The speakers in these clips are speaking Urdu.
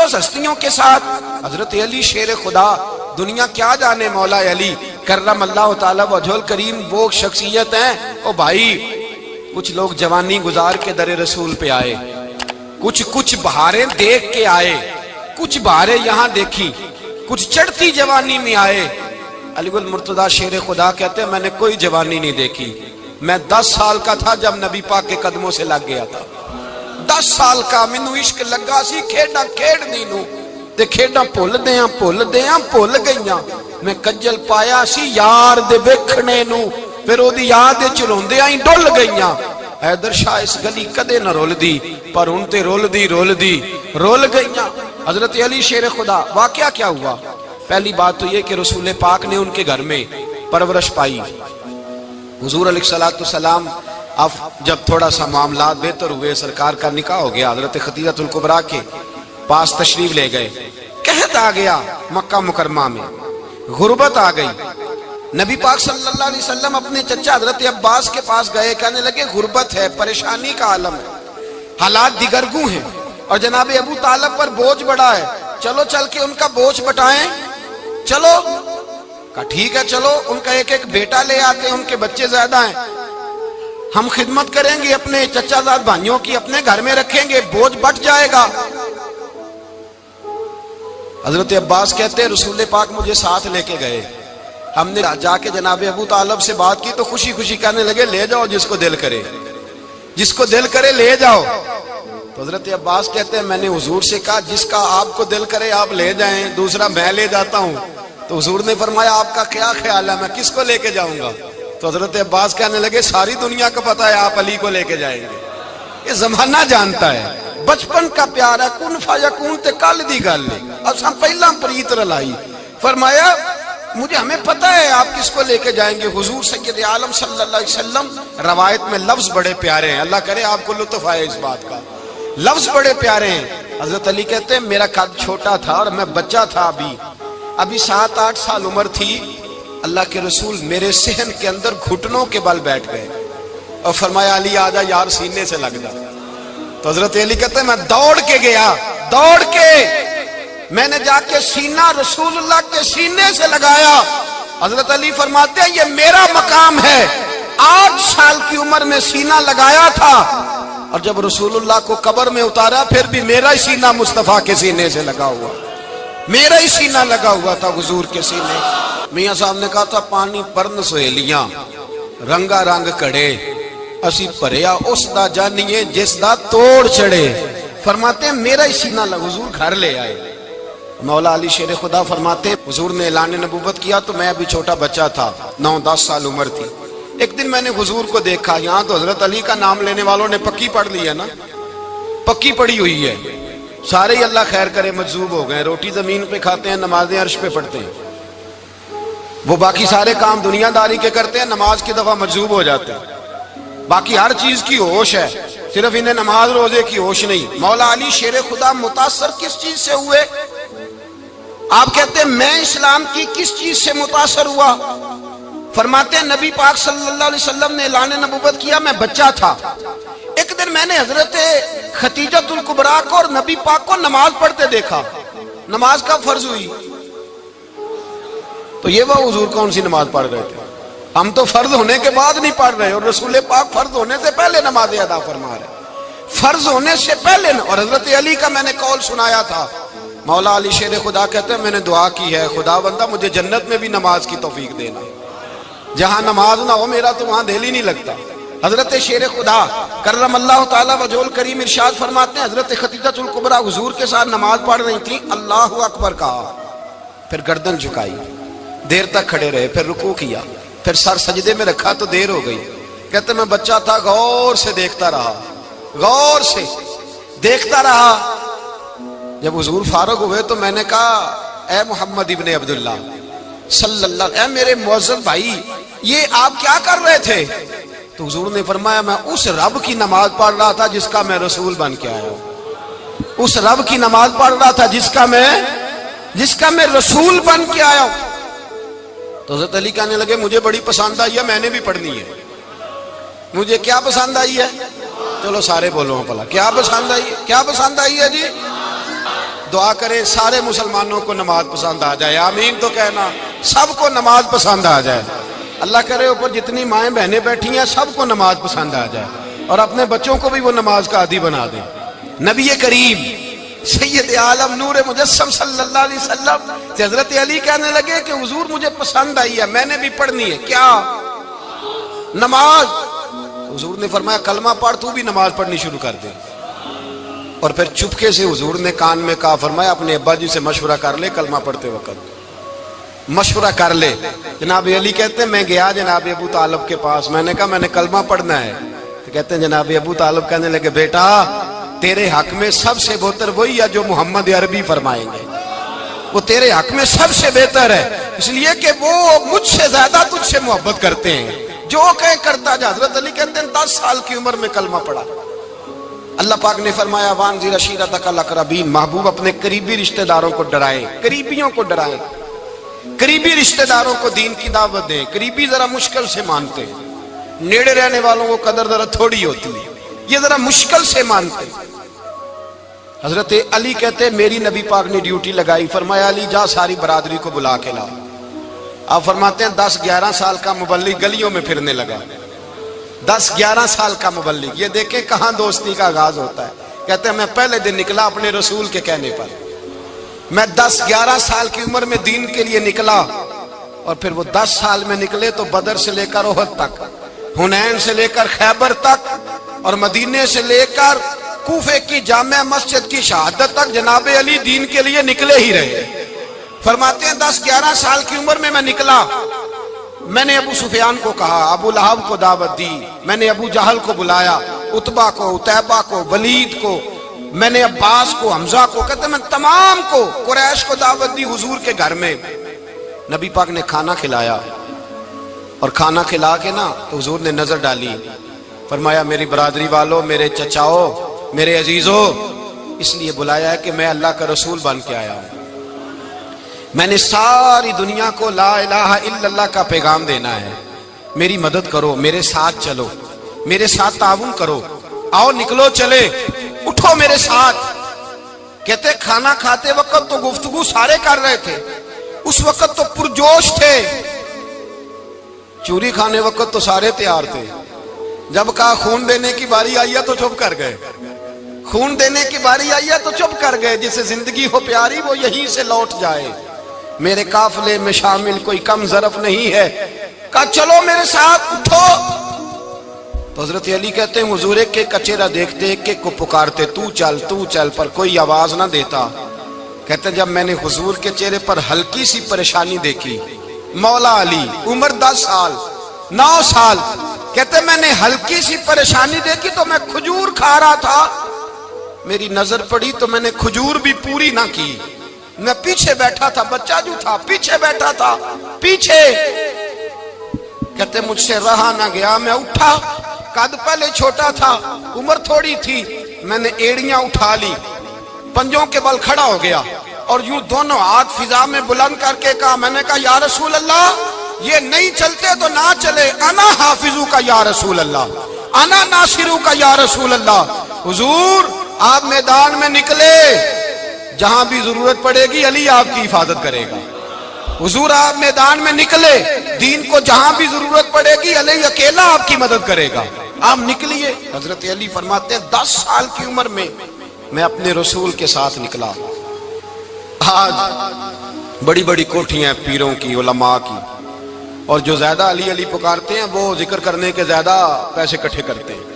مقدس ہستیوں کے ساتھ حضرت علی شیر خدا، دنیا کیا جانے مولا علی کرم اللہ تعالی وجہ الکریم وہ شخصیت ہیں۔ او بھائی کچھ لوگ جوانی گزار کے در رسول پہ آئے، کچھ بہاریں دیکھ کے آئے، کچھ بہاریں یہاں دیکھی، کچھ چڑھتی جوانی میں آئے۔ علی گل مرتضیٰ شیر خدا کہتے ہیں میں نے کوئی جوانی نہیں دیکھی، میں 10 سال کا تھا جب نبی پاک کے قدموں سے لگ گیا تھا، 10 سال کا مینوں عشق لگا سی، کھیڈاں کھیڈنی نو تے کھیڈاں بھول گئیاں، میں کجل پایا سی یار دے ویکھنے نو، پھر او دی یاد وچ روندیاں ہی ڈل گئیاں۔ حیدر شاہ اس گلی کدے نہ رول دی، پر ان تے رول گئیاں۔ حضرت علی شیر خدا، واقعہ کیا ہوا؟ پہلی بات تو یہ کہ رسول پاک نے ان کے گھر میں پرورش پائی۔ حضور علیہ السلام اب جب تھوڑا سا معاملات بہتر ہوئے، سرکار کا نکاح ہو گیا، حضرت خدیجہ الکبریٰ کے پاس تشریف لے گئے۔ قحط آ گیا مکہ مکرمہ میں، غربت آ گئی۔ نبی پاک صلی اللہ علیہ وسلم اپنے چچا حضرت عباس کے پاس گئے، کہنے لگے غربت ہے، پریشانی کا عالم ہے، حالات دیگرگوں ہیں، اور جناب ابو طالب پر بوجھ بڑا ہے، چلو چل کے ان کا بوجھ بٹائیں۔ چلو کہا ٹھیک ہے، چلو ان کا ایک بیٹا لے آتے ہیں، ان کے بچے زیادہ ہیں، ہم خدمت کریں گے اپنے چچا زاد بھائیوں کی، اپنے گھر میں رکھیں گے، بوجھ بٹ جائے گا۔ حضرت عباس کہتے ہیں رسول پاک مجھے ساتھ لے کے گئے، ہم نے جا کے جناب ابو طالب سے بات کی تو خوشی خوشی کہنے لگے لے جاؤ جس کو دل کرے لے جاؤ۔ تو حضرت عباس کہتے ہیں میں نے حضور سے کہا جس کا آپ کو دل کرے آپ لے جائیں، دوسرا میں لے جاتا ہوں۔ تو حضور نے فرمایا آپ کا کیا خیال ہے، میں کس کو لے کے جاؤں گا؟ تو حضرت عباس کہنے لگے ساری دنیا کو پتا ہے آپ علی کو لے کے جائیں گے، یہ زمانہ جانتا ہے، بچپن کا پیار ہے، کن فیکون تے کل دی گل ہے، اب ہم پہلا پریت رلائی۔ فرمایا ہمیں پتا ہے آپ کس کو لے کے جائیں گے، حضور سید عالم صلی اللہ علیہ وسلم۔ روایت میں لفظ بڑے پیارے ہیں، اللہ کرے آپ کو لطف آئے اس بات کا، لفظ بڑے پیارے ہیں۔ حضرت علی کہتے ہیں میرا قد چھوٹا تھا اور میں بچہ تھا، ابھی 7-8 سال عمر تھی، اللہ کے رسول میرے صحن کے اندر گھٹنوں کے بل بیٹھ گئے اور فرمایا علی آجا یار سینے سے لگ جا۔ تو حضرت علی کہتے ہیں میں دوڑ کے گیا، میں نے جا کے سینہ رسول اللہ کے سینے سے لگایا۔ حضرت علی فرماتے ہیں یہ میرا مقام ہے، 8 سال کی عمر میں سینہ لگایا تھا، اور جب رسول اللہ کو قبر میں اتارا پھر بھی میرا ہی سینہ مصطفیٰ کے سینے سے لگا ہوا، میرا ہی سینہ لگا ہوا تھا حضور کے سینے۔ میاں صاحب نے کہا تھا پانی پرن سہیلیاں رنگا رنگ کڑے، اسی پریا اس دا جانیے جس دا توڑ چڑے۔ فرماتے ہیں میرا ہی سینہ لگا، حضور گھر لے آئے۔ مولا علی شیر خدا فرماتے حضور نے اعلان نبوت کیا تو میں ابھی چھوٹا بچہ تھا، 9-10 سال عمر تھی۔ ایک دن میں نے حضور کو دیکھا، یہاں تو حضرت علی کا نام لینے والوں نے پکی پڑھ لی ہے نا، پکی پڑھی ہوئی ہے، سارے ہی اللہ خیر کرے مجذوب ہو گئے، روٹی زمین پہ کھاتے ہیں، نمازیں عرش پہ پڑھتے ہیں، وہ باقی سارے کام دنیا داری کے کرتے ہیں، نماز کی دفعہ مجذوب ہو جاتے ہیں، باقی ہر چیز کی ہوش ہے، صرف انہیں نماز روزے کی ہوش نہیں۔ مولا علی شیر خدا متاثر کس چیز سے ہوئے؟ آپ کہتے ہیں میں اسلام کی کس چیز سے متاثر ہوا؟ فرماتے ہیں نبی پاک صلی اللہ علیہ وسلم نے اعلان نبوت کیا، میں بچہ تھا، ایک دن میں نے حضرت خدیجہ الکبریٰ کو اور نبی پاک کو نماز پڑھتے دیکھا۔ نماز کب فرض ہوئی؟ تو یہ وہ حضور کون سی نماز پڑھ رہے تھے؟ ہم تو فرض ہونے کے بعد نہیں پڑھ رہے، اور رسول پاک فرض ہونے سے پہلے نماز ادا فرما رہے، فرض ہونے سے پہلے۔ اور حضرت علی کا میں نے قول سنایا تھا، مولا علی شیر خدا کہتے ہیں میں نے دعا کی ہے خدا بندہ مجھے جنت میں بھی نماز کی توفیق دینا، جہاں نماز نہ ہو میرا تو وہاں دل ہی نہیں لگتا۔ حضرت شیر خدا کرم اللہ تعالی وجہ الکریم ارشاد فرماتے ہیں حضرت خدیجہ الکبریٰ حضور کے ساتھ نماز پڑھ رہی تھی، اللہ اکبر کہا، پھر گردن جھکائی، دیر تک کھڑے رہے، پھر رکوع کیا، پھر سر سجدے میں رکھا تو دیر ہو گئی۔ کہتے میں بچہ تھا، غور سے دیکھتا رہا، غور سے دیکھتا رہا۔ جب حضور فارغ ہوئے تو میں نے کہا اے محمد ابن عبداللہ صلی اللہ علیہ وسلم، اے میرے معزز بھائی یہ آپ کیا کر رہے تھے؟ تو حضور نے فرمایا میں اس رب کی نماز پڑھ رہا تھا جس کا میں رسول بن کے آیا ہوں، اس رب کی نماز پڑھ رہا تھا جس کا میں رسول بن کے آیا ہوں۔ تو حضرت علی کہنے لگے مجھے بڑی پسند آئی ہے، میں نے بھی پڑھنی ہے۔ مجھے کیا پسند آئی ہے؟ چلو سارے بولو بھلا کیا پسند آئی ہے؟ کیا پسند آئی ہے جی؟ دعا کرے سارے مسلمانوں کو نماز پسند آ جائے، آمین تو کہنا، سب کو نماز پسند آ جائے۔ اللہ کرے اوپر جتنی مائیں بہنیں بیٹھی ہیں سب کو نماز پسند آ جائے، اور اپنے بچوں کو بھی وہ نماز کا عادی بنا دیں۔ نبی کریم سید عالم نور مجسم صلی اللہ علیہ وسلم سے حضرت علی کہنے لگے کہ حضور مجھے پسند آئی ہے، میں نے بھی پڑھنی ہے، کیا؟ نماز۔ حضور نے فرمایا کلمہ پڑھ، تو بھی نماز پڑھنی شروع کر دے۔ اور پھر چپکے سے حضور نے کان میں کہا، فرمایا اپنے ابا جی سے مشورہ کر لے کلمہ پڑھتے وقت، مشورہ کر لے۔ جناب علی کہتے ہیں میں گیا جناب ابو طالب کے پاس، میں نے کہا میں نے کلمہ پڑھنا ہے، تو کہتے ہیں جناب ابو طالب کہنے لگے بیٹا تیرے حق میں سب سے بہتر وہی ہے جو محمد عربی فرمائیں گے، وہ تیرے حق میں سب سے بہتر ہے، اس لیے کہ وہ مجھ سے زیادہ تجھ سے محبت کرتے ہیں، جو کہیں کرتا جا۔ حضرت علی کہتے ہیں 10 سال کی عمر میں کلمہ پڑھا۔ اللہ پاک نے فرمایا وانذر عشیرتک الاقربین، محبوب اپنے قریبی رشتہ داروں کو ڈرائیں، قریبیوں کو ڈرائیں، قریبی رشتہ داروں کو دین کی دعوت دیں۔ قریبی ذرا مشکل سے مانتے ہیں، نیڑے رہنے والوں کو قدر ذرا تھوڑی ہوتی ہے، یہ ذرا مشکل سے مانتے ہیں۔ حضرت علی کہتے ہیں میری نبی پاک نے ڈیوٹی لگائی، فرمایا علی جا ساری برادری کو بلا کے لا۔ آپ فرماتے ہیں 10-11 سال کا مبلغ گلیوں میں پھرنے لگا، 10-11 سال کا مبلغ، یہ دیکھیں کہاں دوستی کا آغاز ہوتا ہے۔ کہتے ہیں میں پہلے دن نکلا اپنے رسول کے کہنے پر، میں 10-11 سال کی عمر میں دین کے لیے نکلا، اور پھر وہ 10 سال میں نکلے تو بدر سے لے کر احد تک، حنین سے لے کر خیبر تک، اور مدینے سے لے کر کوفے کی جامع مسجد کی شہادت تک جناب علی دین کے لیے نکلے ہی رہے۔ فرماتے ہیں 10-11 سال کی عمر میں نکلا، میں نے ابو سفیان کو کہا، ابو لہب کو دعوت دی، میں نے ابو جہل کو بلایا، عتبہ کو، عتیبہ کو، ولید کو، میں نے عباس کو، حمزہ کو، کہتے ہیں میں تمام کو، قریش کو دعوت دی حضور کے گھر میں۔ نبی پاک نے کھانا کھلایا، اور کھانا کھلا کے نا تو حضور نے نظر ڈالی، فرمایا میری برادری والوں، میرے چچاؤ، میرے عزیزوں، اس لیے بلایا ہے کہ میں اللہ کا رسول بن کے آیا ہوں، میں نے ساری دنیا کو لا الہ الا اللہ کا پیغام دینا ہے، میری مدد کرو، میرے ساتھ چلو، میرے ساتھ تعاون کرو، آؤ نکلو چلے، اٹھو میرے ساتھ۔ کہتے کھانا کھاتے وقت تو گفتگو سارے کر رہے تھے، اس وقت تو پرجوش تھے، چوری کھانے وقت تو سارے تیار تھے، جب کہا خون دینے کی باری آئی ہے تو چپ کر گئے، خون دینے کی باری آئی ہے تو چپ کر گئے، جسے زندگی ہو پیاری وہ یہیں سے لوٹ جائے، میرے قافلے میں شامل کوئی کم ظرف نہیں ہے، کہا چلو میرے ساتھ اٹھو۔ تو حضرت علی کہتے ہیں حضور ایک ایک کا چہرہ دیکھتے، ایک ایک کو پکارتے، تو چل، پر کوئی آواز نہ دیتا۔ کہتے ہیں جب میں نے حضور کے چہرے پر ہلکی سی پریشانی دیکھی، مولا علی عمر 10 سال 9 سال، کہتے میں نے ہلکی سی پریشانی دیکھی تو میں کھجور کھا رہا تھا، میری نظر پڑی تو میں نے کھجور بھی پوری نہ کی، میں پیچھے بیٹھا تھا، بچہ جو تھا پیچھے بیٹھا تھا، پیچھے۔ کہتے مجھ سے رہا نہ گیا، میں اٹھا، قد پہلے چھوٹا تھا، عمر تھوڑی تھی، میں نے ایڑیاں اٹھا لی، پنجوں کے بل کھڑا ہو گیا، اور یوں دونوں ہاتھ فضا میں بلند کر کے کہا، میں نے کہا یا رسول اللہ یہ نہیں چلتے تو نہ چلے، انا حافظو کا یا رسول اللہ، انا ناصرو کا یا رسول اللہ۔ حضور آپ میدان میں نکلے، جہاں بھی ضرورت پڑے گی علی آپ کی حفاظت کرے گا۔ حضور آپ میدان میں نکلے، دین کو جہاں بھی ضرورت پڑے گی علی اکیلا آپ کی مدد کرے گا، آپ نکلیے۔ حضرت علی فرماتے ہیں 10 سال کی عمر میں میں اپنے رسول کے ساتھ نکلا۔ آج بڑی بڑی کوٹھیاں پیروں کی، علماء کی، اور جو زیادہ علی علی پکارتے ہیں وہ ذکر کرنے کے زیادہ پیسے اکٹھے کرتے ہیں،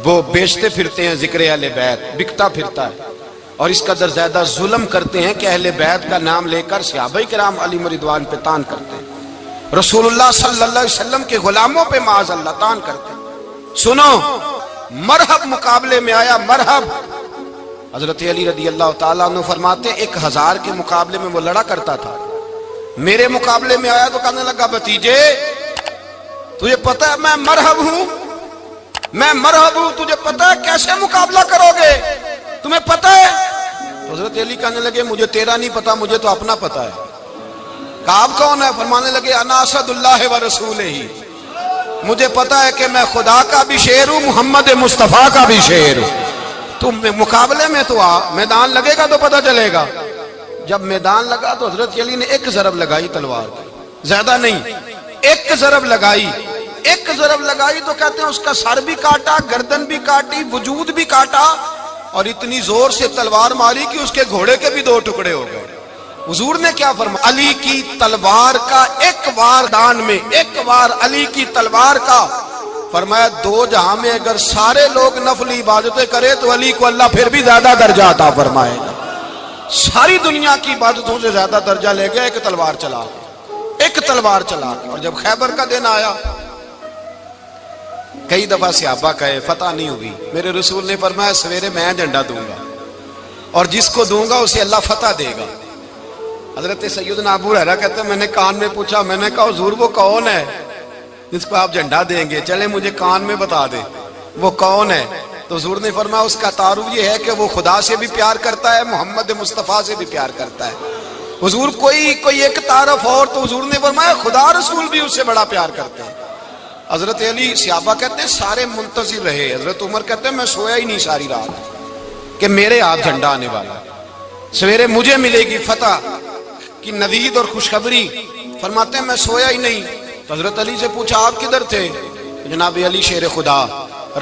وہ بیچتے پھرتے ہیں، ذکر اہل بیت بکتا پھرتا ہے، اور اس قدر زیادہ ظلم کرتے ہیں کہ اہل بیت کا نام لے کر صحابہ کرام علی رضوان پہ تان کرتے ہیں، رسول اللہ صلی اللہ علیہ وسلم کے غلاموں پہ معاذ اللہ تان کرتے ہیں۔ سنو، مرحب مقابلے میں آیا، مرحب۔ حضرت علی رضی اللہ تعالیٰ عنہ فرماتے 1000 کے مقابلے میں وہ لڑا کرتا تھا، میرے مقابلے میں آیا تو کہنے لگا بھتیجے تجھے پتہ ہے میں مرحب ہوں، میں مرحب ہوں، تجھے پتہ ہے کیسے مقابلہ کرو گے، تمہیں پتہ ہے؟ حضرت علی کہنے لگے مجھے تیرا نہیں پتا، مجھے تو اپنا پتا ہے۔ کہا آپ کون ہے؟ فرمانے لگے انا اسد اللہ و رسولہ، مجھے پتا ہے کہ میں خدا کا بھی شیر ہوں، محمد مصطفیٰ کا بھی شیر ہوں۔ تم مقابلے میں تو آ، میدان لگے گا تو پتہ چلے گا۔ جب میدان لگا تو حضرت علی نے ایک ضرب لگائی تلوار کی، زیادہ نہیں، ایک ضرب لگائی، ایک ضرب لگائی تو کہتے ہیں اس کا سر بھی کاٹا، گردن بھی کاٹی، وجود بھی کاٹا، اور اتنی زور سے تلوار ماری کہ اس کے گھوڑے کے بھی 2 ٹکڑے ہو گئے۔ حضور نے کیا فرمایا؟ علی کی تلوار کا ایک وار دان میں، ایک وار علی کی تلوار کا، فرمایا 2 جہاں میں اگر سارے لوگ نفل عبادتیں کرے تو علی کو اللہ پھر بھی زیادہ درجہ عطا فرمائے گا۔ ساری دنیا کی عبادتوں سے زیادہ درجہ لے گیا ایک تلوار چلا کے، ایک تلوار چلا کے۔ اور جب خیبر کا دن آیا، کئی دفعہ صحابہ کہے فتح نہیں ہوئی، میرے رسول نے فرمایا سویرے میں جھنڈا دوں گا اور جس کو دوں گا اسے اللہ فتح دے گا۔ حضرت سیدنا ابو ہریرہ کہتے ہیں میں نے کان میں پوچھا، میں نے کہا حضور وہ کون ہے جس کو آپ جھنڈا دیں گے؟ چلے مجھے کان میں بتا دیں وہ کون ہے۔ تو حضور نے فرمایا اس کا تعارف یہ ہے کہ وہ خدا سے بھی پیار کرتا ہے، محمد مصطفیٰ سے بھی پیار کرتا ہے۔ حضور کوئی ایک تعارف اور، تو حضور نے فرمایا خدا رسول بھی اس سے بڑا پیار کرتے ہیں۔ حضرت علی، صحابہ کہتے ہیں سارے منتظر رہے، حضرت عمر کہتے ہیں میں سویا ہی نہیں ساری رات کہ میرے ہاتھ جھنڈا آنے والا، سویرے مجھے ملے گی فتح کی نوید اور خوشخبری۔ فرماتے ہیں میں سویا ہی نہیں۔ تو حضرت علی سے پوچھا آپ کدھر تھے؟ جناب علی شیر خدا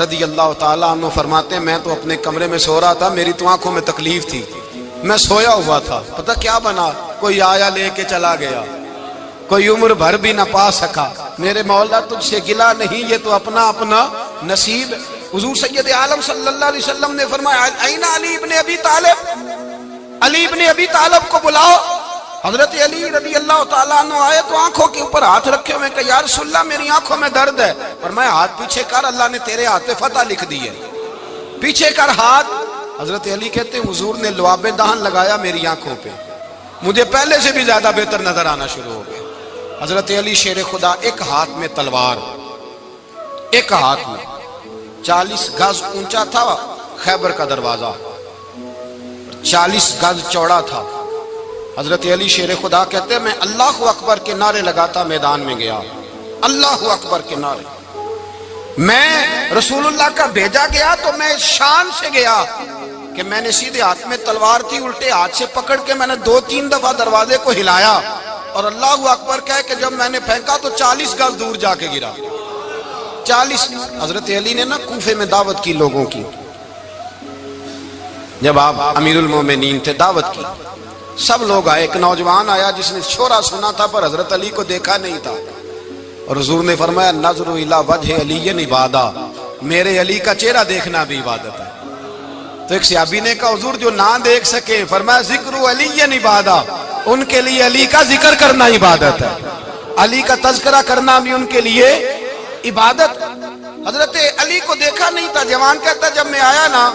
رضی اللہ تعالیٰ عنہ فرماتے ہیں میں تو اپنے کمرے میں سو رہا تھا، میری تو آنکھوں میں تکلیف تھی، میں سویا ہوا تھا، پتہ کیا بنا، کوئی آیا لے کے چلا گیا، کوئی عمر بھر بھی نہ پا سکا۔ میرے مولا تجھ سے گلا نہیں، یہ تو اپنا اپنا نصیب۔ حضور سید عالم صلی اللہ علیہ وسلم نے فرمایا این علی ابن ابی طالب، علی ابن ابی طالب کو بلاؤ۔ حضرت علی رضی اللہ تعالیٰ عنہ آئے تو آنکھوں کے اوپر ہاتھ رکھے ہوئے کہ یا رسول اللہ میری آنکھوں میں درد ہے۔ فرمایا ہاتھ پیچھے کر، اللہ نے تیرے ہاتھ پہ فتح لکھ دی ہے، پیچھے کر ہاتھ۔ حضرت علی کہتے ہیں حضور نے لعاب دہن لگایا میری آنکھوں پہ، مجھے پہلے سے بھی زیادہ بہتر نظر آنا شروع ہو گیا۔ حضرت علی شیر خدا، ایک ہاتھ میں تلوار، ایک ہاتھ میں 40 گز اونچا تھا خیبر کا دروازہ، 40 گز چوڑا تھا۔ حضرت علی شیر خدا کہتے ہیں میں اللہ اکبر کے نعرے لگاتا میدان میں گیا، اللہ اکبر کے نعرے۔ میں رسول اللہ کا بھیجا گیا تو میں شان سے گیا کہ میں نے سیدھے ہاتھ میں تلوار تھی، الٹے ہاتھ سے پکڑ کے میں نے 2-3 دفعہ دروازے کو ہلایا اور اللہ اکبر کہہ کہ جب میں نے پھینکا تو 40 گز دور جا کے گرا، 40۔ حضرت علی نے نا کوفے میں دعوت کی لوگوں کی، جب آپ امیر المومنین تھے، دعوت کی، سب لوگ آئے۔ ایک نوجوان آیا جس نے شورا سنا تھا پر حضرت علی کو دیکھا نہیں تھا، اور حضور نے فرمایا نظر الی وجہ علی عبادہ، میرے علی کا چہرہ دیکھنا بھی عبادت ہے۔ تو ایک صحابی نے کہا حضور جو نہ دیکھ سکے، فرمایا ذکر علی عبادہ، ان کے لیے علی کا ذکر کرنا عبادت ہے، علی کا تذکرہ کرنا بھی ان کے لیے عبادت۔ حضرت علی کو دیکھا نہیں تھا۔ جوان کہتا جب میں آیا نا،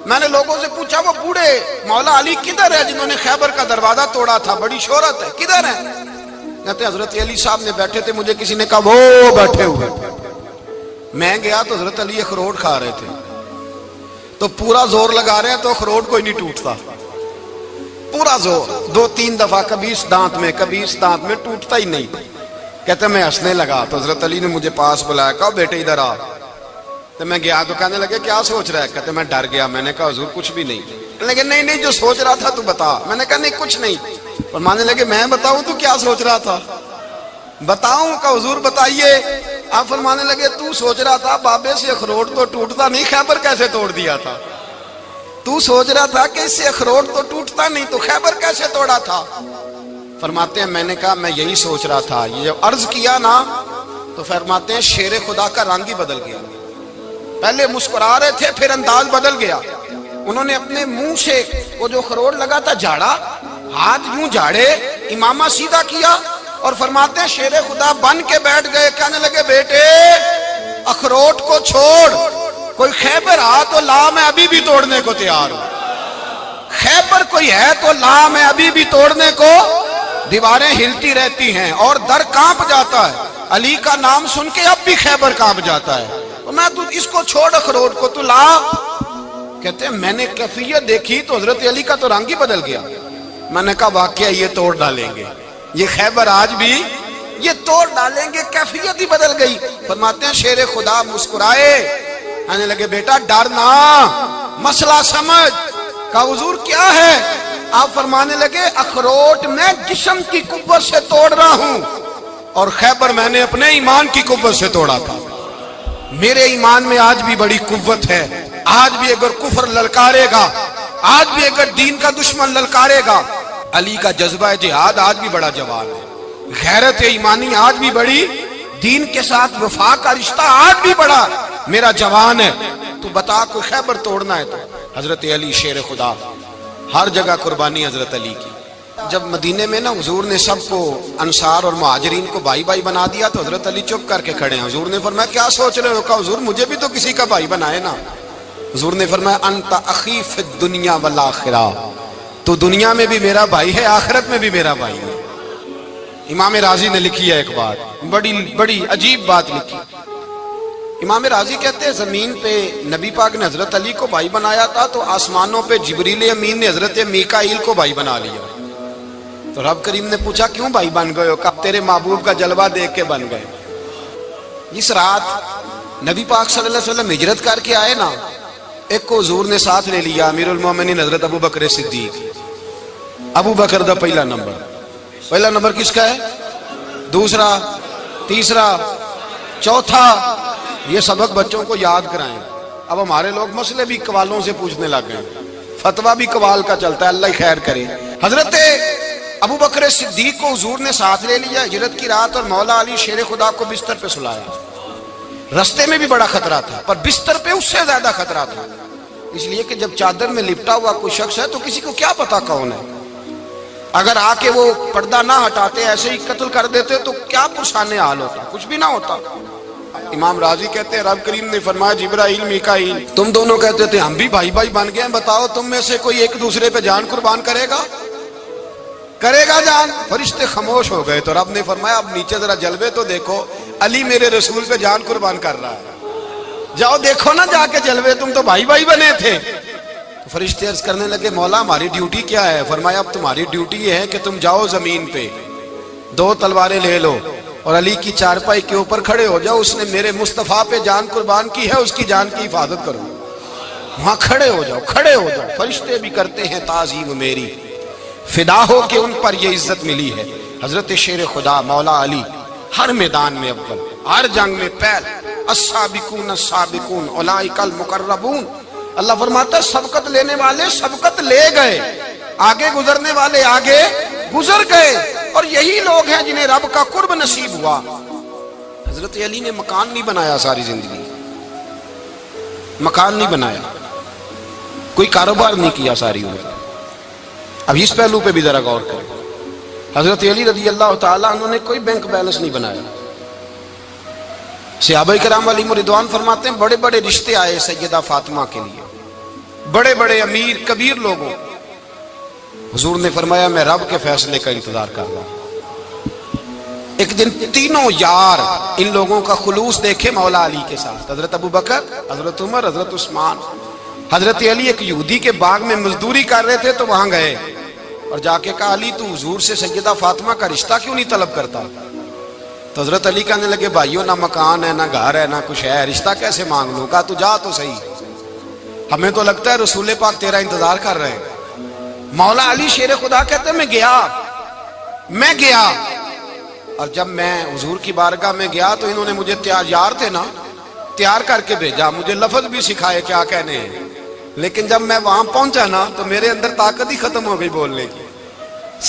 میں نے لوگوں سے پوچھا وہ بوڑھے مولا علی کدھر ہے جنہوں نے خیبر کا دروازہ توڑا تھا، بڑی شہرت ہے، کدھر ہے؟ کہتے حضرت علی صاحب نے بیٹھے تھے، مجھے کسی نے کہا وہ بیٹھے ہوئے۔ میں گیا تو حضرت علی اخروٹ کھا رہے تھے، تو پورا زور لگا رہے ہیں تو اخروٹ کوئی نہیں ٹوٹتا، پورا زور 2-3 دفعہ، کبھی اس دانت میں کبھی اس دانت میں، ٹوٹتا ہی نہیں۔ کہتے میں ہنسنے لگا تو حضرت علی نے مجھے پاس بلایا، کہا بیٹے ادھر آ۔ تو میں گیا تو کہنے لگے کیا سوچ رہا ہے؟ کہتے میں ڈر گیا۔ میں نے کہا حضور کچھ بھی نہیں۔ لیکن نہیں جو سوچ رہا تھا تو بتا۔ میں نے کہا نہیں کچھ نہیں۔ فرمانے لگے میں بتاؤں تو کیا سوچ رہا تھا؟ بتاؤں؟ کہ حضور بتائیے۔ آپ فرمانے لگے تو سوچ رہا تھا بابے سے اخروٹ تو ٹوٹتا نہیں، خیبر کیسے توڑ دیا تھا؟ تو سوچ رہا تھا کہ اس سے اخروٹ تو ٹوٹتا نہیں تو خیبر کیسے توڑا تھا؟ فرماتے ہیں میں نے کہا میں یہی سوچ رہا تھا۔ یہ جب عرض کیا نا تو فرماتے ہیں شیر خدا کا رنگ ہی بدل گیا، پہلے مسکرا رہے تھے پھر انداز بدل گیا۔ انہوں نے اپنے منہ سے وہ جو خروٹ لگا تھا جھاڑا، ہاتھ یوں جھاڑے، امامہ سیدھا کیا اور فرماتے ہیں شیر خدا بن کے بیٹھ گئے۔ کہنے لگے بیٹے اخروٹ کو چھوڑ، کوئی خیبر آ تو لا، میں ابھی بھی توڑنے کو تیار ہوں۔ خیبر کوئی ہے تو لا، میں ابھی بھی توڑنے کو۔ دیواریں ہلتی رہتی ہیں اور در کانپ جاتا ہے، علی کا نام سن کے اب بھی خیبر کانپ جاتا ہے۔ میں تو اس کو چھوڑ اخروٹ کو تو لا۔ کہتے ہیں میں نے کیفیت دیکھی تو حضرت علی کا تو رنگ ہی بدل گیا۔ میں نے کہا واقعہ یہ توڑ ڈالیں گے، یہ خیبر آج بھی یہ توڑ ڈالیں گے، کیفیت ہی بدل گئی۔ فرماتے ہیں شیر خدا مسکرائے، کہنے لگے بیٹا ڈر نہ، مسئلہ سمجھ۔ کہا حضور کیا ہے؟ آپ فرمانے لگے اخروٹ میں جسم کی قوت سے توڑ رہا ہوں اور خیبر میں نے اپنے ایمان کی قوت سے توڑا تھا۔ میرے ایمان میں آج بھی بڑی قوت ہے، آج بھی اگر کفر للکارے گا، آج بھی اگر دین کا دشمن للکارے گا، علی کا جذبہ جہاد آج بھی بڑا جوان ہے، غیرت ایمانی آج بھی بڑی، دین کے ساتھ وفا کا رشتہ آج بھی بڑا میرا جوان ہے۔ تو بتا کوئی خیبر توڑنا ہے تو حضرت علی شیر خدا، ہر جگہ قربانی حضرت علی کی۔ جب مدینے میں نا حضور نے سب کو انصار اور مہاجرین کو بھائی بھائی بنا دیا تو حضرت علی چپ کر کے کھڑے ہیں۔ حضور نے فرمایا کیا سوچ رہے ہو؟ کہا حضور مجھے بھی تو کسی کا بھائی بنائے نا۔ حضور نے فرمایا انت اخی فی الدنیا والآخرہ، تو دنیا میں بھی میرا بھائی ہے، آخرت میں بھی میرا بھائی ہے۔ امام راضی نے لکھی ہے ایک بات، بڑی عجیب بات لکھی۔ امام راضی کہتے ہیں زمین پہ نبی پاک نے حضرت علی کو بھائی بنایا تھا تو آسمانوں پہ جبریل امین نے حضرت میکائیل کو بھائی بنا لیا۔ تو رب کریم نے پوچھا کیوں بھائی بن گئے ہو؟ کہا تیرے محبوب کا جلوہ دیکھ کے بن گئے۔ جس رات نبی پاک صلی اللہ علیہ وسلم ہجرت کر کے آئے نا، ایک کو حضور نے ساتھ لے لیا، امیر المومنین حضرت ابو بکر صدیق۔ ابو بکر دا پہلا نمبر کس کا ہے؟ دوسرا، تیسرا، چوتھا، یہ سبق بچوں کو یاد کرائیں۔ اب ہمارے لوگ مسئلے بھی قوالوں سے پوچھنے لگ گئے، فتویٰ بھی قوال کا چلتا ہے، اللہ ہی خیر کرے۔ حضرت ابو بکر صدیق کو حضور نے ساتھ لے لیا ہجرت کی رات، اور مولا علی شیر خدا کو بستر پہ سلایا۔ رستے میں بھی بڑا خطرہ تھا پر بستر پہ اس سے زیادہ خطرہ تھا، اس لیے کہ جب چادر میں لپٹا ہوا کوئی شخص ہے تو کسی کو کیا پتا کون ہے، اگر آ کے وہ پردہ نہ ہٹاتے ایسے ہی قتل کر دیتے تو کیا پرسانے حال ہوتا، کچھ بھی نہ ہوتا۔ امام راضی کہتے ہیں رب کریم نے فرمایا جبرائیل میکائیل تم دونوں کہتے تھے ہم بھی بھائی بھائی بن گئے ہیں، بتاؤ تم میں سے کوئی ایک دوسرے پہ جان قربان کرے گا جان؟ فرشتے خاموش ہو گئے تو رب نے فرمایا اب نیچے ذرا جلوے تو دیکھو، علی میرے رسول پہ جان قربان کر رہا ہے، جاؤ دیکھو نا جا کے جلوے، تم تو بھائی بھائی بنے تھے۔ تو فرشتے عرض کرنے لگے مولا ہماری ڈیوٹی کیا ہے؟ فرمایا اب تمہاری ڈیوٹی یہ ہے کہ تم جاؤ زمین پہ 2 تلواریں لے لو اور علی کی چارپائی کے اوپر کھڑے ہو جاؤ، اس نے میرے مصطفیٰ پہ جان قربان کی ہے، اس کی جان کی حفاظت کرو۔ وہاں کھڑے ہو جاؤ۔ فرشتے بھی کرتے ہیں تعظیم میری، فدا ہو کہ ان پر یہ عزت ملی ہے۔ حضرت شیر خدا مولا علی ہر میدان میں اول، ہر جنگ میں پہل، السابقون السابقون اولئک المقربون۔ اللہ فرماتا ہے سبقت لینے والے سبقت لے گئے، آگے گزرنے والے آگے گزر گئے، اور یہی لوگ ہیں جنہیں رب کا قرب نصیب ہوا۔ حضرت علی نے مکان نہیں بنایا، ساری زندگی مکان نہیں بنایا، کوئی کاروبار نہیں کیا ساری عمر۔ اب اس پہلو پہ بھی ذرا غور کریں، حضرت علی رضی اللہ تعالیٰ عنہ نے کوئی بینک بیلنس نہیں بنایا۔ صحابہ کرام علیہم رضوان فرماتے ہیں بڑے بڑے رشتے آئے سیدہ فاطمہ کے لیے، بڑے بڑے امیر کبیر لوگوں، حضور نے فرمایا میں رب کے فیصلے کا انتظار کر رہا ہوں۔ ایک دن تینوں یار ان لوگوں کا خلوص دیکھے مولا علی کے ساتھ، حضرت ابو بکر، حضرت عمر، حضرت عثمان۔ حضرت علی ایک یہودی کے باغ میں مزدوری کر رہے تھے تو وہاں گئے اور جا کے کہا علی تو حضور سے سیدہ فاطمہ کا رشتہ کیوں نہیں طلب کرتا؟ تو حضرت علی کہنے لگے بھائیوں نہ مکان ہے نہ گھر ہے نہ کچھ ہے، رشتہ کیسے مانگ لوں؟ کہا تو جا تو صحیح، ہمیں تو لگتا ہے رسول پاک تیرا انتظار کر رہے ہیں۔ مولا علی شیر خدا کہتے ہیں میں گیا اور جب میں حضور کی بارگاہ میں گیا تو انہوں نے مجھے یار تھے نا تیار کر کے بھیجا، مجھے لفظ بھی سکھائے کیا کہنے ہیں، لیکن جب میں وہاں پہنچا نا تو میرے اندر طاقت ہی ختم ہو گئی بولنے کی۔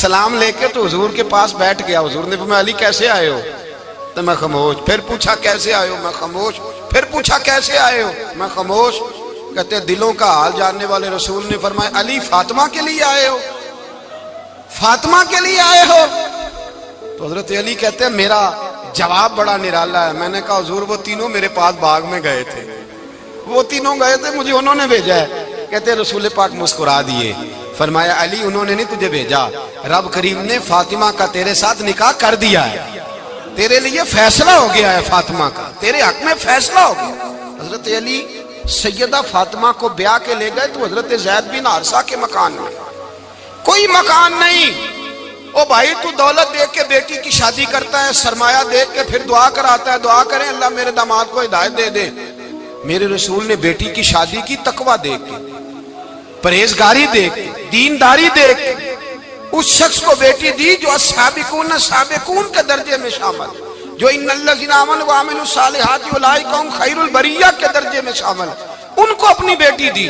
سلام لے کے تو حضور کے پاس بیٹھ گیا، حضور نے فرمایا علی کیسے آئے ہو؟ تو میں خاموش، پھر پوچھا کیسے آئے ہو؟ میں خاموش، پھر پوچھا کیسے آئے ہو؟ میں خاموش۔ کہتے دلوں کا حال جاننے والے رسول نے فرمایا علی فاطمہ کے لیے آئے ہو؟ فاطمہ کے لیے آئے ہو؟ تو حضرت علی کہتے ہیں میرا جواب بڑا نرالا ہے۔ میں نے کہا حضور وہ تینوں میرے پاس باغ میں گئے تھے، وہ تینوں گئے تھے، مجھے انہوں نے بھیجا ہے۔ کہتے رسول پاک مسکرا دیے، فرمایا علی انہوں نے نہیں تجھے بھیجا، رب کریم نے فاطمہ کا تیرے ساتھ نکاح کر دیا ہے، تیرے لیے فیصلہ ہو گیا ہے، فاطمہ کا تیرے حق میں فیصلہ ہو گیا۔ حضرت علی سیدہ فاطمہ کو بیاہ کے لے گئے تو حضرت زید بن حارثہ کے مکان میں کوئی مکان نہیں۔ او بھائی تو دولت دیکھ کے بیٹی کی شادی کرتا ہے، سرمایہ دیکھ کے پھر دعا کراتا ہے، دعا کریں اللہ میرے داماد کو ہدایت دے دے۔ میرے رسول نے بیٹی کی شادی کی تقویٰ دیکھ کے، پرہیزگاری دیکھ کے، دینداری دیکھ کے اس شخص کو بیٹی دی جو السابقون سابقون کے درجے میں شامل، جو ان الذین آمنوا وعملوا الصالحات اولئک هم خیر البریہ کے درجے میں شامل، ان کو اپنی بیٹی دی۔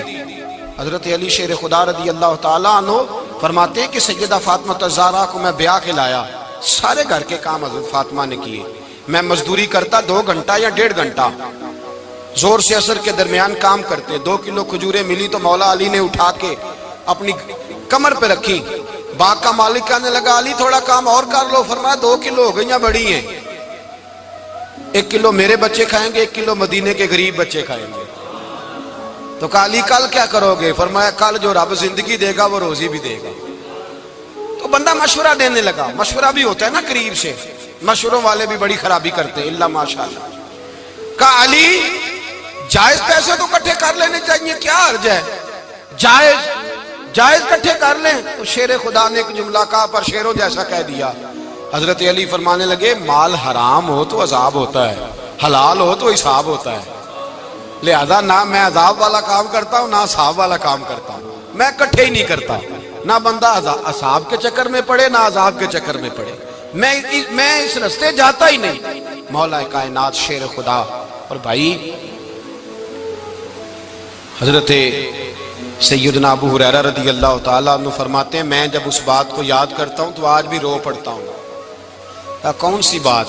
حضرت علی شیر خدا رضی اللہ تعالیٰ عنہ فرماتے ہیں کہ سیدہ فاطمہ الزہرا کو میں بیاہ کے لایا، سارے گھر کے کام حضرت فاطمہ نے کیے، میں مزدوری کرتا 2 گھنٹہ یا 1.5 گھنٹہ، زور سے عصر کے درمیان کام کرتے، 2 کلو کھجوریں ملی تو مولا علی نے اٹھا کے اپنی کمر پہ رکھی، باغ کا مالک کہنے لگا علی تھوڑا کام اور کر لو، فرمایا 2 کلو ہو گئیاں بڑی ہیں، 1 کلو میرے بچے کھائیں گے، 1 کلو مدینے کے غریب بچے کھائیں گے۔ تو کہا علی کل کیا کرو گے؟ فرمایا کل جو رب زندگی دے گا وہ روزی بھی دے گا۔ تو بندہ مشورہ دینے لگا، مشورہ بھی ہوتا ہے نا قریب سے، مشوروں والے بھی بڑی خرابی کرتے ہیں اللہ ماشاءاللہ۔ کہا علی جائز پیسے تو کٹھے کر لینے چاہیے، کیا حرج ہے، جائز کٹھے کر لیں۔ تو شیر خدا نے ایک جملہ کہا پر شیروں جیسا کہہ دیا۔ حضرت علی فرمانے لگے مال حرام ہو تو عذاب ہوتا ہے، حلال ہو تو حساب ہوتا ہے، لہذا نہ میں عذاب والا کام کرتا ہوں نہ حساب والا کام کرتا ہوں، میں کٹھے ہی نہیں کرتا، نہ بندہ حساب کے چکر میں پڑے نہ عذاب کے چکر میں پڑے، میں اس رستے جاتا ہی نہیں۔ مولا کائنات شیر خدا۔ اور بھائی حضرت سیدنا ابو ہریرہ رضی اللہ تعالیٰ عنہ فرماتے ہیں میں جب اس بات کو یاد کرتا ہوں تو آج بھی رو پڑتا ہوں۔ کون سی بات؟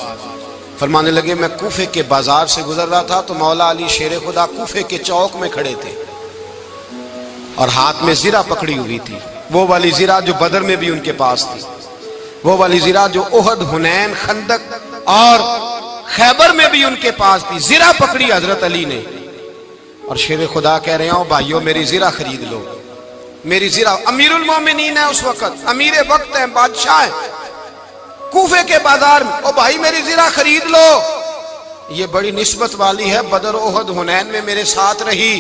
فرمانے لگے میں کوفے کے بازار سے گزر رہا تھا تو مولا علی شیر خدا کوفے کے چوک میں کھڑے تھے اور ہاتھ میں زرہ پکڑی ہوئی تھی، وہ والی زرہ جو بدر میں بھی ان کے پاس تھی، وہ والی زرہ جو احد، حنین، خندق اور خیبر میں بھی ان کے پاس تھی، زرہ پکڑی حضرت علی نے اور شیر خدا کہہ رہے ہیں بھائیو میری زرہ خرید لو، میری زرہ۔ امیر المومنین ہے اس وقت، امیر وقت ہیں، بادشاہ ہیں، کوفے کے بازار میں، او بھائی میری زرہ خرید لو، یہ بڑی نسبت والی ہے، بدر، احد، حنین میں میرے ساتھ رہی۔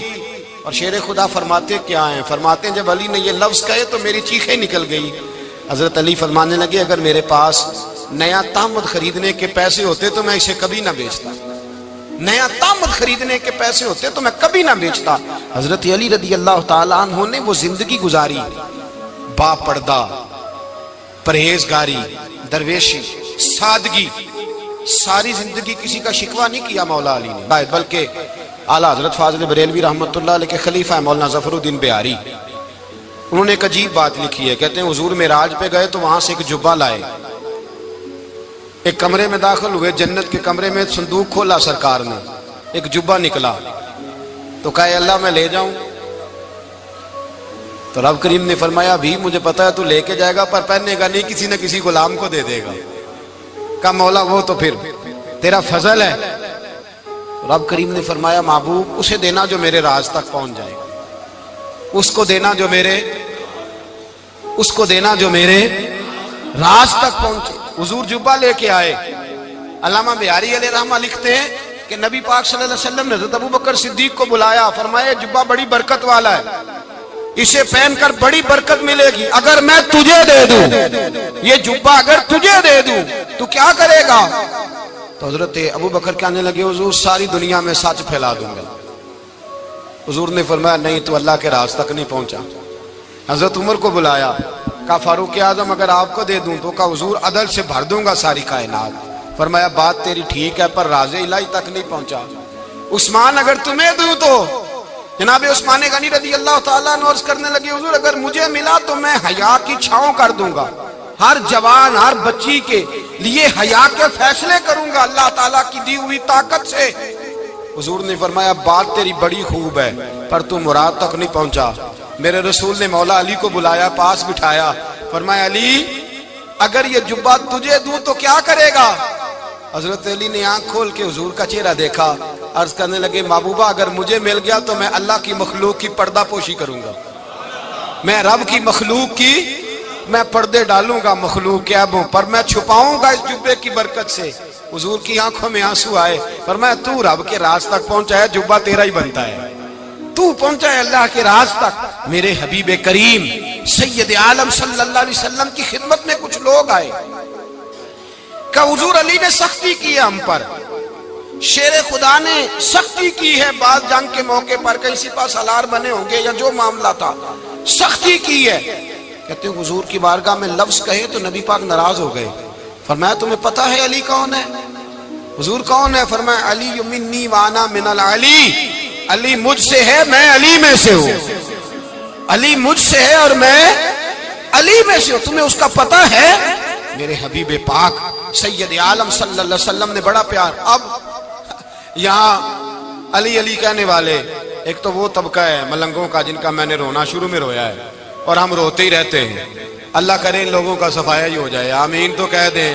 اور شیر خدا فرماتے کیا ہیں؟ فرماتے ہیں جب علی نے یہ لفظ کہے تو میری چیخیں نکل گئی۔ حضرت علی فرمانے لگے اگر میرے پاس نیا تامد خریدنے کے پیسے ہوتے تو میں اسے کبھی نہ بیچتا، نیا تامد خریدنے کے پیسے ہوتے تو میں کبھی نہ بیچتا۔ حضرت علی رضی اللہ تعالیٰ عنہ نے وہ زندگی گزاری، با پردہ، پرہیزگاری، درویشی، سادگی، ساری زندگی کسی کا شکوہ نہیں کیا مولا علی نے، بلکہ اعلیٰ حضرت فاضل بریلوی رحمۃ اللہ علیہ کے خلیفہ مولانا ظفر الدین بہاری، انہوں نے ایک عجیب بات لکھی ہے، کہتے ہیں حضور معراج پہ گئے تو وہاں سے ایک جبہ لائے، ایک کمرے میں داخل ہوئے، جنت کے کمرے میں صندوق کھولا سرکار نے، ایک جبہ نکلا تو کہا اللہ میں لے جاؤں؟ تو رب کریم نے فرمایا بھی مجھے پتا ہے تو لے کے جائے گا پر پہننے گا نہیں، کسی نہ کسی غلام کو دے دے گا۔ کہا مولا وہ تو پھر تیرا فضل ہے۔ رب کریم نے فرمایا محبوب اسے دینا جو میرے راز تک پہنچ جائے گا، اس کو دینا جو میرے راز تک پہنچے۔ حضور جبہ لے کے آئے۔ علامہ بہاری علیہ رحمہ لکھتے ہیں کہ نبی پاک صلی اللہ علیہ وسلم نے حضرت ابوبکر صدیق کو بلایا، فرمایا جبہ بڑی برکت والا ہے، اسے پہن کر بڑی برکت ملے گی، اگر میں تجھے دے دوں یہ جبہ، اگر تجھے دے دوں تو کیا کرے گا؟ تو حضرت ابوبکر کہنے لگے حضور ساری دنیا میں سچ پھیلا دوں گا۔ حضور نے فرمایا نہیں تو اللہ کے راز تک نہیں پہنچا۔ حضرت عمر کو بلایا، کہا فاروق اعظم اگر آپ کو دے دوں تو کہا حضور عدل سے بھر دوں گا ساری کائنات۔ فرمایا بات تیری ٹھیک ہے پر راز الہی تک نہیں پہنچا۔ عثمان اگر تمہیں دوں تو جناب عثمان غنی رضی اللہ تعالیٰ عنہ عرض کرنے لگے حضور اگر مجھے ملا تو میں حیا کی چھاؤں کر دوں گا، ہر جوان ہر بچی کے لیے حیا کے فیصلے کروں گا اللہ تعالیٰ کی دی ہوئی طاقت سے۔ حضور نے فرمایا بات تیری بڑی خوب ہے پر تو مراد تک نہیں پہنچا۔ میرے رسول نے مولا علی کو بلایا، پاس بٹھایا، فرمایا علی اگر یہ جبہ تجھے دوں تو کیا کرے گا؟ حضرت علی نے آنکھ کھول کے حضور کا چہرہ دیکھا، عرض کرنے لگے محبوبہ اگر مجھے مل گیا تو میں اللہ کی مخلوق کی پردہ پوشی کروں گا، میں رب کی مخلوق کی میں پردے ڈالوں گا، مخلوق کے عیبوں پر میں چھپاؤں گا اس جبے کی برکت سے۔ حضور کی آنکھوں میں آنسو آئے، فرمایا تو رب کے راز تک پہنچا ہے، جبہ تیرا ہی بنتا ہے، تو پہنچا ہے اللہ کے راز تک۔ میرے حبیب کریم سید عالم صلی اللہ علیہ وسلم کی خدمت میں کچھ لوگ آئے کہ حضور علی نے سختی کی ہے ہم پر، شیر خدا نے سختی کی ہے، بعض جنگ کے موقع پر کہیں سپہ سالار بنے ہوں گے یا جو معاملہ تھا، سختی کی ہے. کہتے ہیں حضور کی بارگاہ میں لفظ کہے تو نبی پاک ناراض ہو گئے. فرمایا تمہیں پتہ ہے علی کون ہے؟ حضور کون ہے؟ فرمایا علی منی وانا من العلی، علی مجھ سے ہے میں علی میں سے ہوں. علی مجھ سے ہے اور میں علی میں سے ہوں. تمہیں اس کا پتہ ہے؟ میرے حبیب پاک سید عالم صلی اللہ علیہ وسلم نے بڑا پیار. اب یہاں علی علی کہنے والے ایک تو وہ طبقہ ہے ملنگوں کا جن کا میں نے رونا شروع میں رویا ہے اور ہم روتے ہی رہتے ہیں. اللہ کرے ان لوگوں کا صفایا ہی ہو جائے، آمین تو کہہ دیں.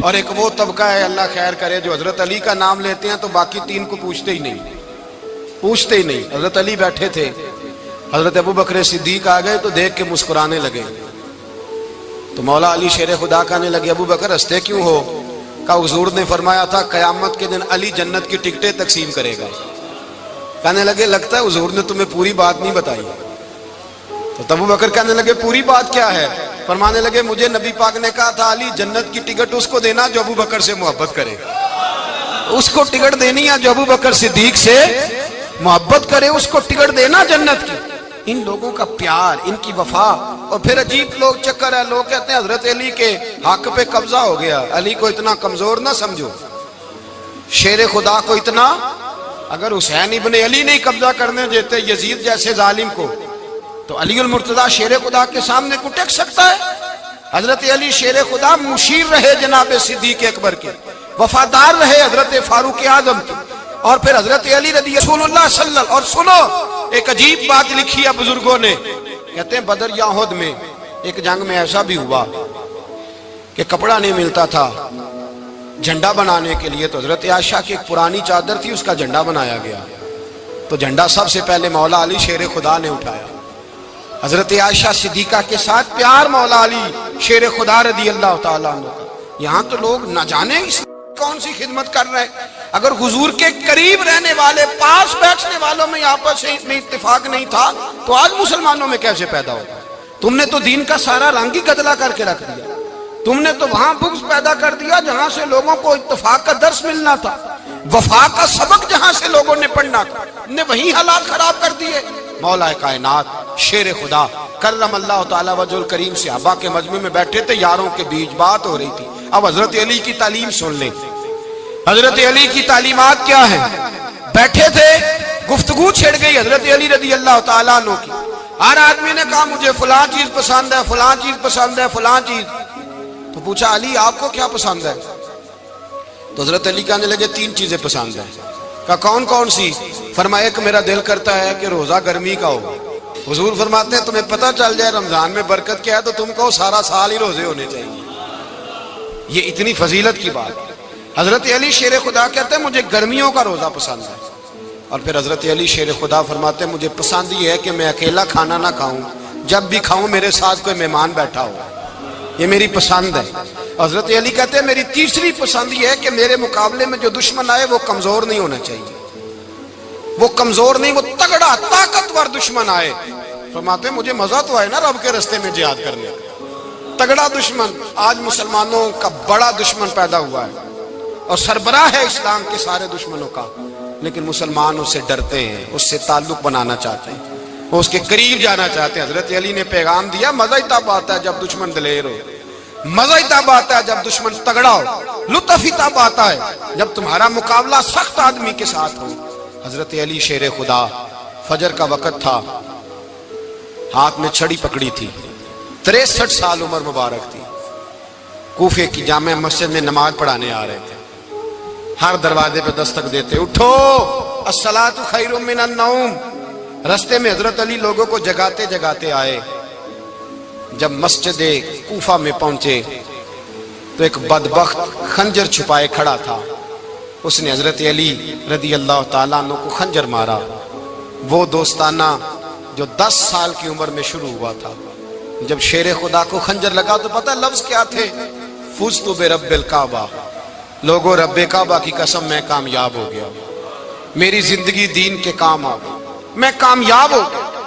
اور ایک وہ طبقہ ہے اللہ خیر کرے جو حضرت علی کا نام لیتے ہیں تو باقی تین کو پوچھتے ہی نہیں. حضرت علی بیٹھے تھے، حضرت ابو بکر صدیق آ گئے تو دیکھ کے مسکرانے لگے. تو مولا علی شیر خدا کہنے لگے ابو بکر ہنستے کیوں ہو؟ کہا حضور نے فرمایا تھا قیامت کے دن علی جنت کی ٹکٹیں تقسیم کرے گا. کہنے لگے لگتا ہے حضور نے تمہیں پوری بات نہیں بتائی. تو ابو بکر کہنے لگے پوری بات کیا ہے؟ فرمانے لگے مجھے نبی پاک نے کہا تھا علی جنت کی ٹکٹ اس کو دینا جو ابو بکر سے محبت کرے. اس کو ٹکٹ دینی ہے جو ابو بکر صدیق سے محبت کرے، اس کو ٹکٹ دینا جنت کی. ان لوگوں کا پیار، ان کی وفا. اور پھر عجیب لوگ چکر ہے، لوگ کہتے ہیں حضرت علی کے حق پہ قبضہ ہو گیا. علی کو اتنا کمزور نہ سمجھو، شیر خدا کو اتنا. اگر حسین ابن علی نہیں قبضہ کرنے دیتے یزید جیسے ظالم کو تو علی المرتضیٰ شیر خدا کے سامنے کو ٹک سکتا ہے؟ حضرت علی شیر خدا مشیر رہے جناب صدیق اکبر کے، وفادار رہے حضرت فاروق اعظم کے. اور پھر حضرت علی رضی رسول اللہ صلی اللہ علیہ وسلم. اور سنو ایک عجیب بات لکھی ہے بزرگوں نے، کہتے ہیں بدر یا احد میں ایک جنگ میں ایسا بھی ہوا کہ کپڑا نہیں ملتا تھا جھنڈا بنانے کے لیے. تو حضرت عائشہ کی ایک پرانی چادر تھی، اس کا جھنڈا بنایا گیا. تو جھنڈا سب سے پہلے مولا علی شیر خدا نے اٹھایا. حضرت عائشہ صدیقہ کے ساتھ پیار مولا علی شیر خدا رضی اللہ تعالیٰ عنہ. یہاں تو لوگ نہ جانے کون سی خدمت کر رہے ہیں. اگر حضور کے قریب رہنے والے پاس بیٹھنے والوں میں آپس میں اتفاق نہیں تھا تو آج مسلمانوں میں کیسے پیدا ہوگا؟ تم نے تو دین کا سارا رنگ ہی گدلا کر کے رکھ دیا. تم نے تو وہاں بغض پیدا کر دیا جہاں سے لوگوں کو اتفاق کا درس ملنا تھا، وفا کا سبق جہاں سے لوگوں نے پڑھنا تھا، نے وہی حالات خراب کر دیے. مولا کائنات شیر خدا کرم اللہ تعالی وجہ الکریم صحابہ کے مجمع میں بیٹھے تھے، یاروں کے بیچ بات ہو رہی تھی. اب حضرت علی کی تعلیم سن لیں. حضرت علی کی تعلیمات کیا ہیں؟ بیٹھے تھے، گفتگو چھڑ گئی حضرت علی رضی اللہ تعالیٰ عنہ کی. ہر آدمی نے کہا مجھے فلاں چیز پسند ہے، فلاں چیز پسند ہے، فلاں چیز. تو پوچھا علی آپ کو کیا پسند ہے؟ تو حضرت علی کہنے لگے تین چیزیں پسند ہیں. کہا کون کون سی؟ فرمایا ایک میرا دل کرتا ہے کہ روزہ گرمی کا ہو. حضور فرماتے ہیں تمہیں پتہ چل جائے رمضان میں برکت کیا ہے تو تم کو سارا سال ہی روزے ہونے چاہیے. یہ اتنی فضیلت کی بات. حضرت علی شیر خدا کہتے ہیں مجھے گرمیوں کا روزہ پسند ہے. اور پھر حضرت علی شیر خدا فرماتے ہیں مجھے پسند یہ ہے کہ میں اکیلا کھانا نہ کھاؤں، جب بھی کھاؤں میرے ساتھ کوئی مہمان بیٹھا ہو. یہ میری پسند ہے. حضرت علی کہتے ہیں میری تیسری پسند یہ ہے کہ میرے مقابلے میں جو دشمن آئے وہ کمزور نہیں ہونا چاہیے. وہ کمزور نہیں، وہ تگڑا طاقتور دشمن آئے. فرماتے ہیں مجھے مزہ تو آئے نا رب کے رستے میں جہاد کرنے کا. تگڑا دشمن. آج مسلمانوں کا بڑا دشمن پیدا ہوا ہے اور سربراہ ہے اسلام کے سارے دشمنوں کا، لیکن مسلمان اس سے ڈرتے ہیں، اس سے تعلق بنانا چاہتے ہیں، وہ اس کے قریب جانا چاہتے ہیں. حضرت علی نے پیغام دیا مزہ ہی تب آتا ہے جب دشمن دلیر ہو، مزہ ہی تب آتا ہے جب دشمن تگڑا ہو، لطف ہی تب آتا ہے جب تمہارا مقابلہ سخت آدمی کے ساتھ ہو. حضرت علی شیر خدا فجر کا وقت تھا، ہاتھ میں چھڑی پکڑی تھی، 63 سال عمر مبارک تھی. کوفے کی جامع مسجد میں نماز پڑھانے آ رہے تھے. ہر دروازے پہ دستک دیتے اٹھو الصلاۃ خیر من النوم. رستے میں حضرت علی لوگوں کو جگاتے جگاتے آئے. جب مسجد کوفہ میں پہنچے تو ایک بدبخت خنجر چھپائے کھڑا تھا. اس نے حضرت علی رضی اللہ تعالیٰ عنہ کو خنجر مارا. وہ دوستانہ جو 10 سال کی عمر میں شروع ہوا تھا. جب شیر خدا کو خنجر لگا تو پتہ لفظ کیا تھے؟ فزت برب الکعبہ. لوگوں رب کعبہ کی قسم میں کامیاب ہو گیا، میری زندگی دین کے کام آ گئی، میں کامیاب ہو گیا.